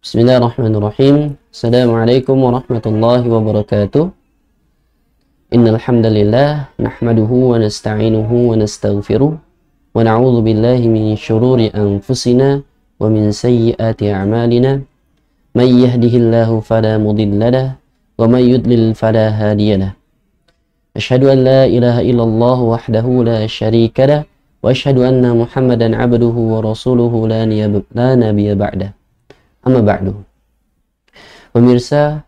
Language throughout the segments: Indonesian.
Bismillahirrahmanirrahim. Assalamualaikum warahmatullahi wabarakatuh. Innal hamdalillah nahmaduhu wa nasta'inuhu wa nastaghfiruh wa na'udzu billahi min shururi anfusina wa min sayyiati a'malina. May yahdihillahu fala mudilla lahu wa may yudlil fala hadiya lahu. Asyhadu an la ilaha illallah wahdahu la syarika lahu wa asyhadu anna Muhammadan 'abduhu wa rasuluhu la nabiyya ba'dah. Amma ba'du. Pemirsa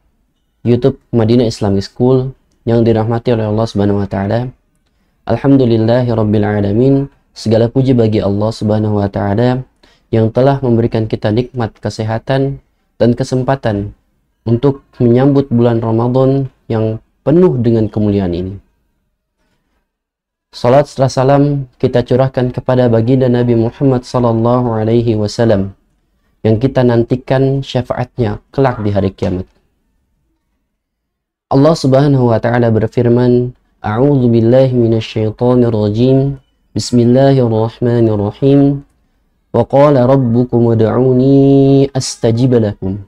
YouTube Madinah Islamic School yang dirahmati oleh Allah Subhanahu wa taala. Alhamdulillahirabbil alamin. Segala puji bagi Allah Subhanahu wa taala yang telah memberikan kita nikmat kesehatan dan kesempatan untuk menyambut bulan Ramadan yang penuh dengan kemuliaan ini. Salat serta salam kita curahkan kepada baginda Nabi Muhammad sallallahu alaihi wasallam yang kita nantikan syafaatnya kelak di hari kiamat. Allah Subhanahu wa taala berfirman, A'udzu billahi minasyaitonir rajim. Bismillahirrahmanirrahim. Wa qala rabbukum ud'uni astajib lakum.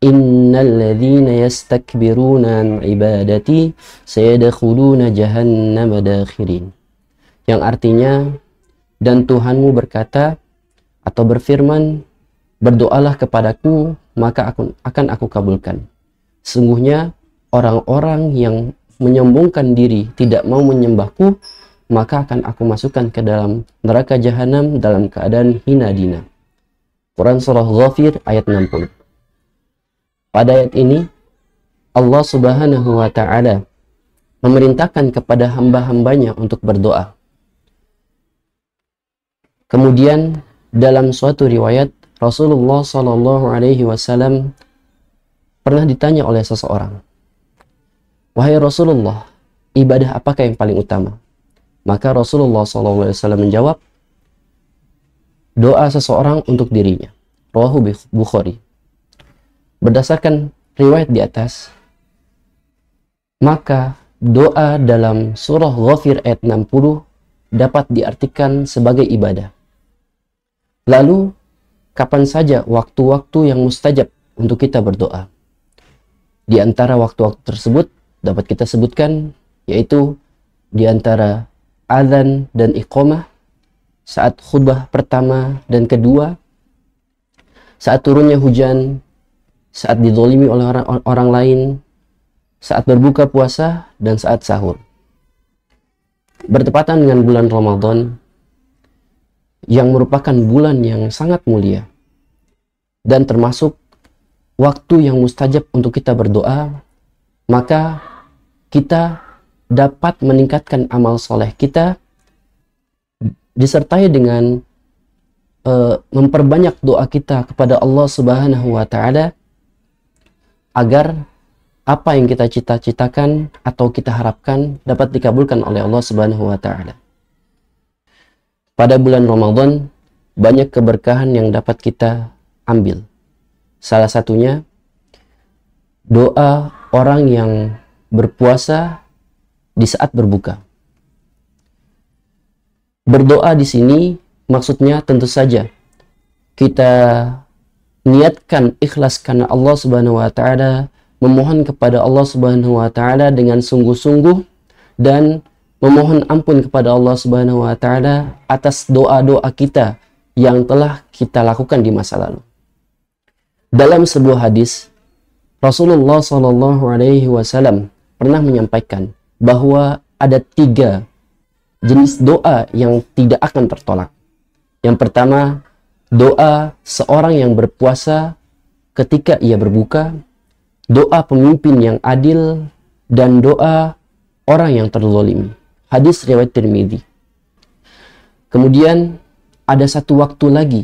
Innal ladzina yastakbiruna an ibadati sayadkhuluna jahannama dakhirin. Yang artinya, dan Tuhanmu berkata atau berfirman, berdoalah kepadaku, maka akan aku kabulkan. Sungguhnya orang-orang yang menyombongkan diri tidak mau menyembahku, maka akan aku masukkan ke dalam neraka jahanam dalam keadaan hina dina. Quran Surah Ghafir ayat 60. Pada ayat ini Allah Subhanahu wa taala memerintahkan kepada hamba-hambanya untuk berdoa. Kemudian dalam suatu riwayat Rasulullah Shallallahu Alaihi Wasallam pernah ditanya oleh seseorang, wahai Rasulullah, ibadah apakah yang paling utama? Maka Rasulullah Shallallahu Alaihi Wasallam menjawab, doa seseorang untuk dirinya. Rawahu Bukhari. Berdasarkan riwayat di atas, maka doa dalam surah Ghafir ayat 60 dapat diartikan sebagai ibadah. Lalu kapan saja waktu-waktu yang mustajab untuk kita berdoa? Di antara waktu-waktu tersebut dapat kita sebutkan, yaitu di antara azan dan iqamah, saat khutbah pertama dan kedua, saat turunnya hujan, saat dizalimi oleh orang lain, saat berbuka puasa, dan saat sahur. Bertepatan dengan bulan Ramadan yang merupakan bulan yang sangat mulia dan termasuk waktu yang mustajab untuk kita berdoa, maka kita dapat meningkatkan amal soleh kita disertai dengan memperbanyak doa kita kepada Allah Subhanahu wa taala agar apa yang kita cita-citakan atau kita harapkan dapat dikabulkan oleh Allah Subhanahu wa taala. Pada bulan Ramadan banyak keberkahan yang dapat kita ambil. Salah satunya doa orang yang berpuasa di saat berbuka. Berdoa di sini maksudnya tentu saja kita niatkan ikhlas karena Allah Subhanahu wa taala, memohon kepada Allah Subhanahu wa taala dengan sungguh-sungguh dan memohon ampun kepada Allah Subhanahu wa taala atas doa-doa kita yang telah kita lakukan di masa lalu. Dalam sebuah hadis, Rasulullah Shallallahu Alaihi Wasallam pernah menyampaikan bahwa ada 3 jenis doa yang tidak akan tertolak. Yang pertama, doa seorang yang berpuasa ketika ia berbuka, doa pemimpin yang adil, dan doa orang yang terzalimi. Hadis riwayat Tirmidzi. Kemudian ada satu waktu lagi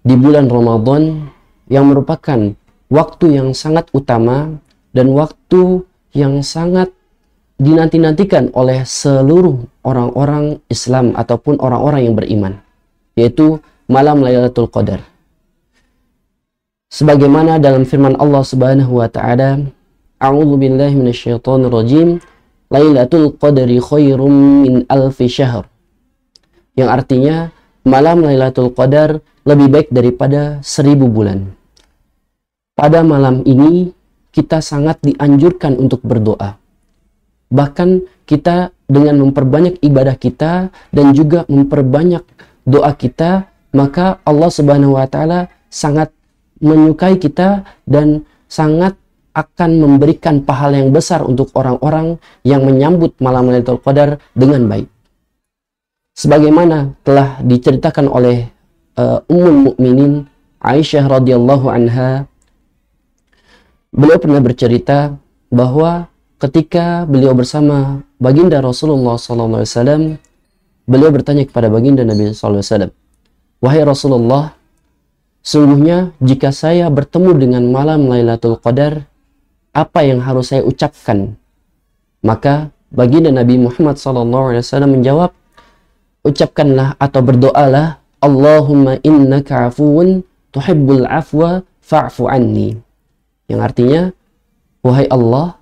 di bulan Ramadan yang merupakan waktu yang sangat utama dan waktu yang sangat dinanti-nantikan oleh seluruh orang-orang Islam ataupun orang-orang yang beriman, yaitu malam Lailatul Qadar. Sebagaimana dalam firman Allah Subhanahu wa taala, A'udzu billahi minasyaitonir rajim, Lailatul Qadri khairum min alfi syahr. Yang artinya malam Lailatul Qadar lebih baik daripada 1000 bulan. pada malam ini kita sangat dianjurkan untuk berdoa. Bahkan kita dengan memperbanyak ibadah kita dan juga memperbanyak doa kita, maka Allah Subhanahu wa taala sangat menyukai kita dan sangat akan memberikan pahala yang besar untuk orang-orang yang menyambut malam Lailatul Qadar dengan baik. Sebagaimana telah diceritakan oleh Ummul Mukminin Aisyah radhiyallahu anha, beliau pernah bercerita bahwa ketika beliau bersama baginda Rasulullah SAW, beliau bertanya kepada baginda Nabi SAW, "Wahai Rasulullah, sungguhnya jika saya bertemu dengan malam Lailatul Qadar, apa yang harus saya ucapkan?" Maka baginda Nabi Muhammad SAW menjawab, "Ucapkanlah atau berdoalah, Allahumma innaka afuun tuhibbul afwa fa'fu anni." Yang artinya, wahai Allah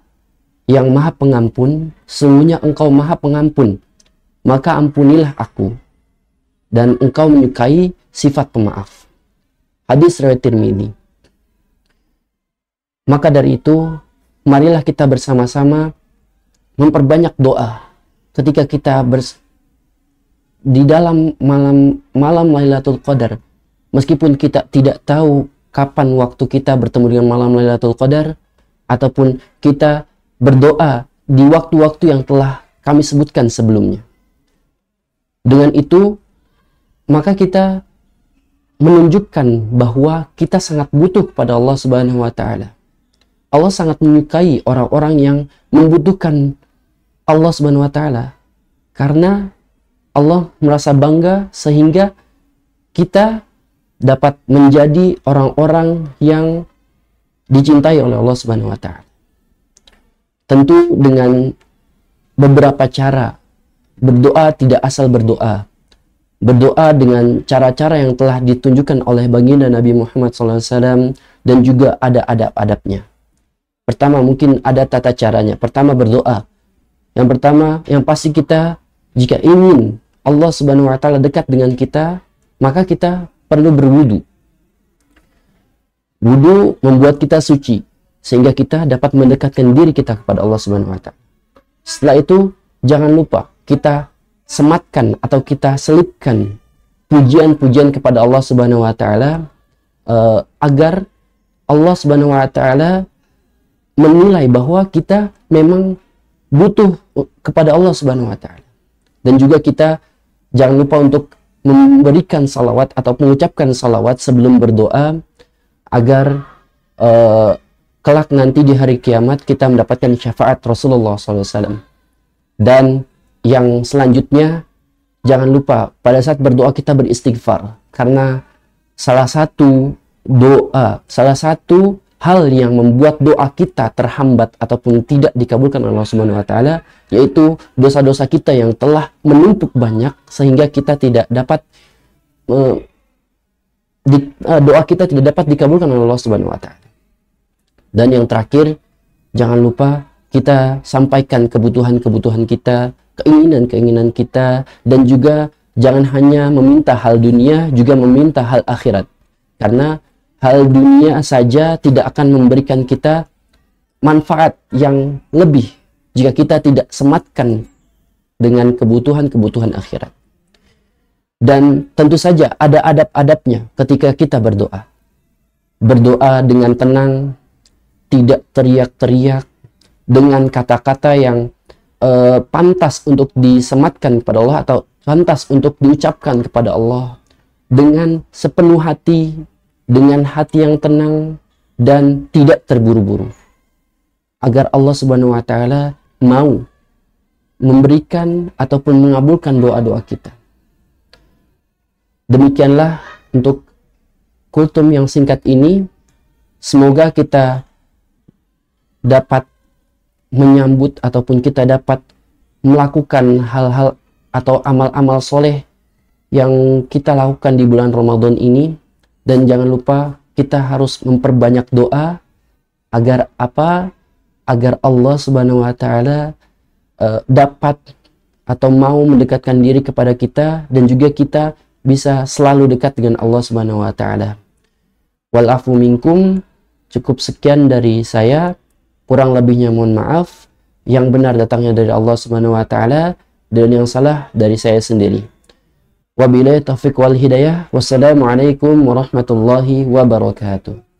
yang maha pengampun, sesungguhnya engkau maha pengampun, maka ampunilah aku, dan engkau menyukai sifat pemaaf. Hadis riwayat Tirmidzi. Maka dari itu, marilah kita bersama-sama memperbanyak doa ketika kita di dalam malam Lailatul Qadar. Meskipun kita tidak tahu kapan waktu kita bertemu dengan malam Lailatul Qadar, ataupun kita berdoa di waktu-waktu yang telah kami sebutkan sebelumnya. Dengan itu, maka kita menunjukkan bahwa kita sangat butuh kepada Allah Subhanahu wa taala. Allah sangat menyukai orang-orang yang membutuhkan Allah Subhanahu wa taala, karena Allah merasa bangga sehingga kita dapat menjadi orang-orang yang dicintai oleh Allah Subhanahu wa taala. Tentu dengan beberapa cara. Berdoa tidak asal berdoa. Berdoa dengan cara-cara yang telah ditunjukkan oleh baginda Nabi Muhammad SAW, dan juga ada adab-adabnya. Pertama, mungkin ada tata caranya. Pertama, berdoa. Yang pertama, yang pasti kita, jika ingin Allah Subhanahu wa taala dekat dengan kita, maka kita perlu berwudu. Wudu membuat kita suci, sehingga kita dapat mendekatkan diri kita kepada Allah Subhanahu wa taala. Setelah itu, jangan lupa kita sematkan atau kita selipkan pujian-pujian kepada Allah Subhanahu wa taala, agar Allah Subhanahu wa taala menilai bahwa kita memang butuh kepada Allah Subhanahu wa taala. Dan juga kita jangan lupa untuk memberikan salawat atau mengucapkan salawat sebelum berdoa, agar kelak nanti di hari kiamat kita mendapatkan syafaat Rasulullah SAW. Dan yang selanjutnya, jangan lupa pada saat berdoa kita beristighfar, karena salah satu hal yang membuat doa kita terhambat ataupun tidak dikabulkan oleh Allah Subhanahu wa taala, yaitu dosa-dosa kita yang telah menumpuk banyak sehingga kita tidak dapat doa kita tidak dapat dikabulkan oleh Allah Subhanahu wa taala. Dan yang terakhir, jangan lupa kita sampaikan kebutuhan-kebutuhan kita, keinginan-keinginan kita, dan juga jangan hanya meminta hal dunia, juga meminta hal akhirat. Karena hal dunia saja tidak akan memberikan kita manfaat yang lebih jika kita tidak sematkan dengan kebutuhan-kebutuhan akhirat. Dan tentu saja ada adab-adabnya ketika kita berdoa. Berdoa dengan tenang, tidak teriak-teriak, dengan kata-kata yang pantas untuk disematkan kepada Allah atau pantas untuk diucapkan kepada Allah, dengan sepenuh hati, dengan hati yang tenang dan tidak terburu-buru, agar Allah Subhanahu wa taala mau memberikan ataupun mengabulkan doa-doa kita. Demikianlah untuk kultum yang singkat ini. Semoga kita dapat menyambut ataupun kita dapat melakukan hal-hal atau amal-amal soleh yang kita lakukan di bulan Ramadan ini. Dan jangan lupa kita harus memperbanyak doa agar apa? Agar Allah Subhanahu wa taala dapat atau mau mendekatkan diri kepada kita, dan juga kita bisa selalu dekat dengan Allah Subhanahu wa taala. Wal afu minkum. Cukup sekian dari saya, kurang lebihnya mohon maaf. Yang benar datangnya dari Allah Subhanahu wa taala dan yang salah dari saya sendiri. Wabillahi taufiq wal hidayah. Wassalamualaikum warahmatullahi wabarakatuh.